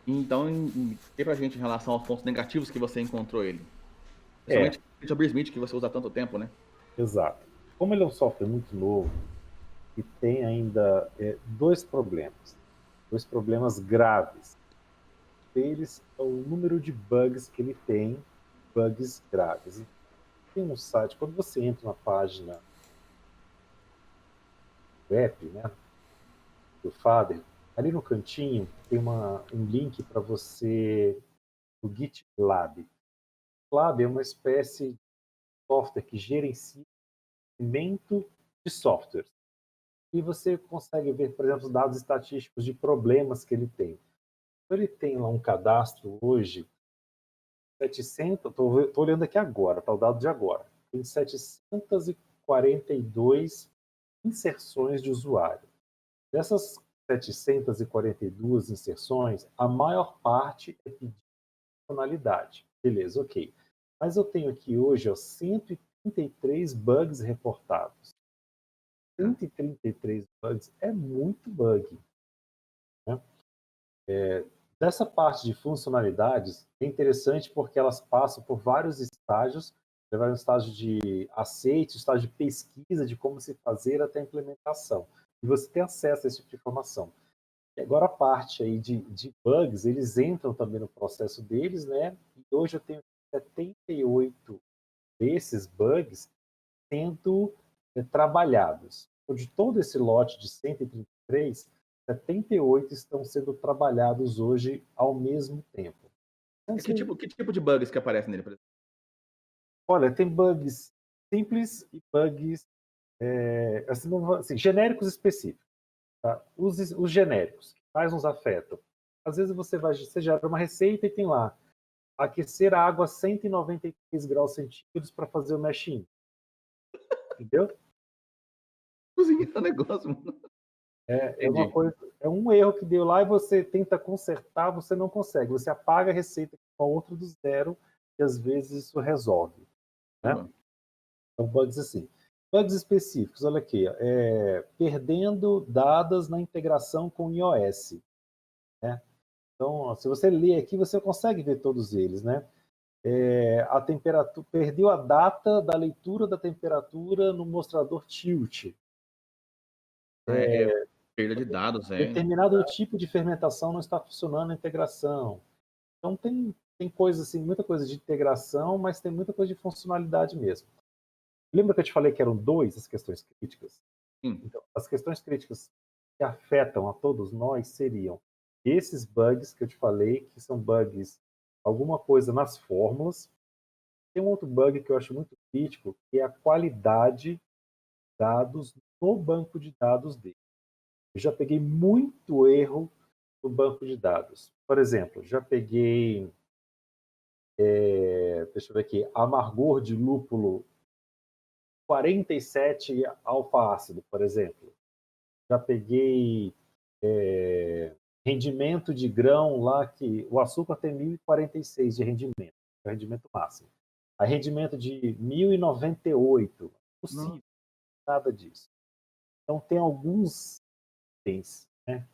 Então, tem pra gente em relação aos pontos negativos que você encontrou ele? É, Principalmente o Beersmith, que você usa há tanto tempo, né? exato. Como ele é um software muito novo e tem ainda dois problemas graves. Deles é o número de bugs que ele tem, bugs graves. Tem um site, quando você entra na página web, né, do Fader, ali no cantinho tem um link para você o GitLab. GitLab é uma espécie de software que gerencia o desenvolvimento de softwares. E você consegue ver, por exemplo, os dados estatísticos de problemas que ele tem. Então, ele tem lá um cadastro hoje, 700, estou olhando aqui agora, está o dado de agora, tem 742 inserções de usuário. Dessas 742 inserções, a maior parte é pedir funcionalidade. Beleza, ok. Mas eu tenho aqui hoje ó, 133 bugs reportados. Tá. 133 bugs é muito bug. Né? Dessa parte de funcionalidades, é interessante porque elas passam por vários estágios, vai um estágio de aceite, estágio de pesquisa de como se fazer até a implementação. E você tem acesso a esse tipo de informação. E agora a parte aí de bugs, eles entram também no processo deles, né? E hoje eu tenho 78 desses bugs sendo trabalhados. Então, de todo esse lote de 133, 78 estão sendo trabalhados hoje ao mesmo tempo. Então, E assim, que tipo de bugs que aparecem nele, por exemplo? olha, tem bugs simples e bugs assim, assim, genéricos específicos. Tá? Os genéricos, que mais nos afetam. Às vezes você gera uma receita e tem lá aquecer a água a 193 graus centígrados para fazer o mashing, entendeu? Cozinhar o negócio, mano. É uma Entendi. coisa, é um erro que deu lá e você tenta consertar, você não consegue. Você apaga a receita com outra do zero e às vezes isso resolve, né? Caramba. Então bugs assim. Bugs específicos, olha aqui, perdendo dados na integração com o iOS, né? Então, se você ler aqui, você consegue ver todos eles, né? A temperatura, perdeu a data da leitura da temperatura no mostrador tilt. É perda de dados, é. Determinado tipo de fermentação não está funcionando na integração. Então tem coisa assim, muita coisa de integração, mas tem muita coisa de funcionalidade mesmo. Lembra que eu te falei que eram dois as questões críticas? Sim. Então, as questões críticas que afetam a todos nós seriam esses bugs que eu te falei, que são bugs, alguma coisa nas fórmulas. Tem um outro bug que eu acho muito crítico, que é a qualidade de dados no banco de dados dele. Eu já peguei muito erro no banco de dados. Por exemplo, já peguei, deixa eu ver aqui, amargor de lúpulo 47 alfa-ácido, por exemplo. Já peguei rendimento de grão lá que o açúcar tem 1046 de rendimento, é o rendimento máximo. A rendimento de 1098, Não. possível, nada disso. Então tem alguns itens, né,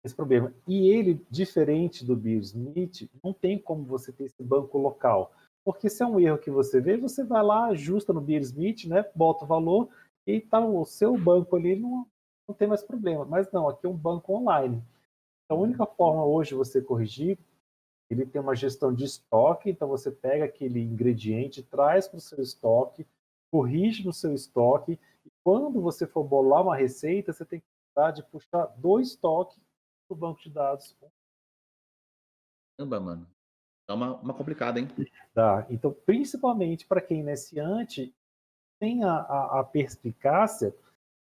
esse problema. E ele, diferente do BioSmith, não tem como você ter esse banco local. Porque se é um erro que você vê, você vai lá, ajusta no BioSmith, né, bota o valor e tá o seu banco ali, não tem mais problema. Mas não, aqui é um banco online. Então, a única forma hoje de você corrigir, ele tem uma gestão de estoque, então você pega aquele ingrediente, traz para o seu estoque, corrige no seu estoque, e quando você for bolar uma receita, você tem que cuidar de puxar do estoque do banco de dados. Caramba, mano. Dá uma complicada, hein? Tá? Então, principalmente para quem é iniciante, tem a perspicácia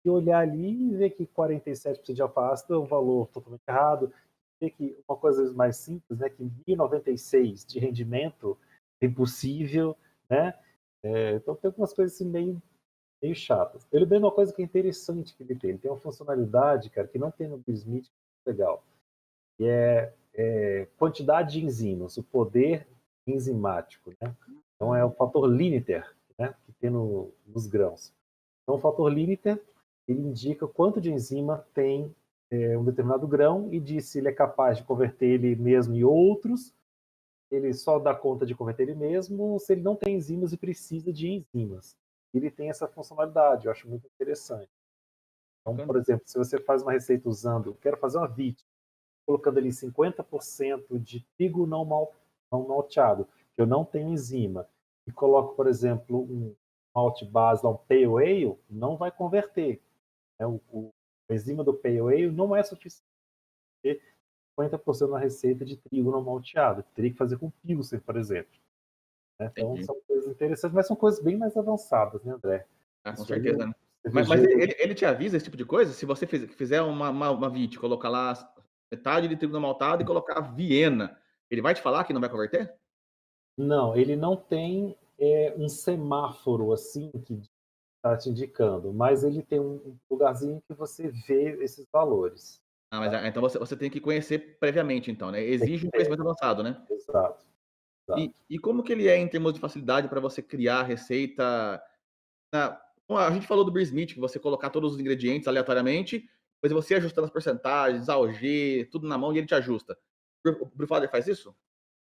de olhar ali e ver que 47% de alface é um valor totalmente errado, ver que uma coisa mais simples, né, que 1096 de rendimento é impossível, né? Então tem algumas coisas assim meio chatas. Ele tem uma coisa que é interessante que ele tem uma funcionalidade, cara, que não tem no Bismuth, legal, que é quantidade de enzimas, o poder enzimático, né? Então é o fator Liniter, né, que tem nos grãos. Então o fator Liniter, ele indica quanto de enzima tem um determinado grão e diz se ele é capaz de converter ele mesmo em outros, ele só dá conta de converter ele mesmo, ou se ele não tem enzimas e precisa de enzimas. Ele tem essa funcionalidade, eu acho muito interessante. Então, por Bacana. exemplo, se você faz uma receita usando, quero fazer uma VIT, colocando ali 50% de trigo não malteado, que eu não tenho enzima, e coloco, por exemplo, um malte base, um pale ale, não vai converter. Né? A enzima do pale ale não é suficiente 50% na receita de trigo não malteado. Teria que fazer com pilsen, por exemplo. Né? Então, Entendi. são coisas interessantes, mas são coisas bem mais avançadas, né, André? Ah, com Isso aí, certeza, o né. Mas cervejeiro. ele te avisa esse tipo de coisa? Se você fizer uma VIT, colocar lá metade de trigo não maltado e colocar Viena, ele vai te falar que não vai converter? Não, ele não tem um semáforo assim que está te indicando, mas ele tem um lugarzinho que você vê esses valores. Ah, mas então você tem que conhecer previamente então, né, Tem que exige um ter. conhecimento avançado, né. Exato, exato. E como que ele é em termos de facilidade para você criar a receita bom, a gente falou do Beer Smith, que você colocar todos os ingredientes aleatoriamente, depois você ajustando as porcentagens, AOG, tudo na mão e ele te ajusta. O Brewfather faz isso?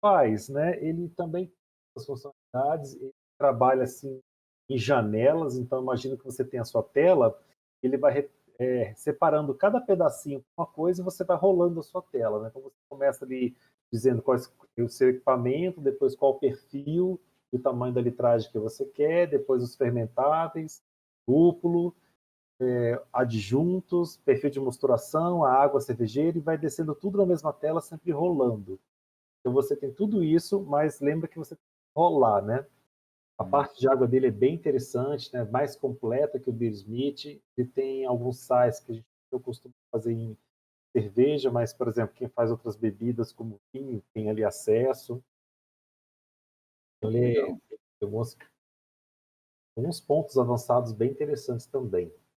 Faz, né? Ele também tem as funcionalidades, ele trabalha assim em janelas, então imagina que você tem a sua tela, ele vai separando cada pedacinho com uma coisa e você vai rolando a sua tela, né? Então você começa ali dizendo qual é o seu equipamento, depois qual o perfil, o tamanho da litragem que você quer, depois os fermentáveis, lúpulo, adjuntos, perfil de mosturação, a água cervejeira, e vai descendo tudo na mesma tela, sempre rolando. Então você tem tudo isso, mas lembra que você tem que rolar, né? A Hum, parte de água dele é bem interessante, né? Mais completa que o Beer Smith. Ele tem alguns sais que eu costumo fazer em cerveja, mas, por exemplo, quem faz outras bebidas como vinho tem ali acesso. pô, que Ele legal. tem alguns pontos avançados bem interessantes também.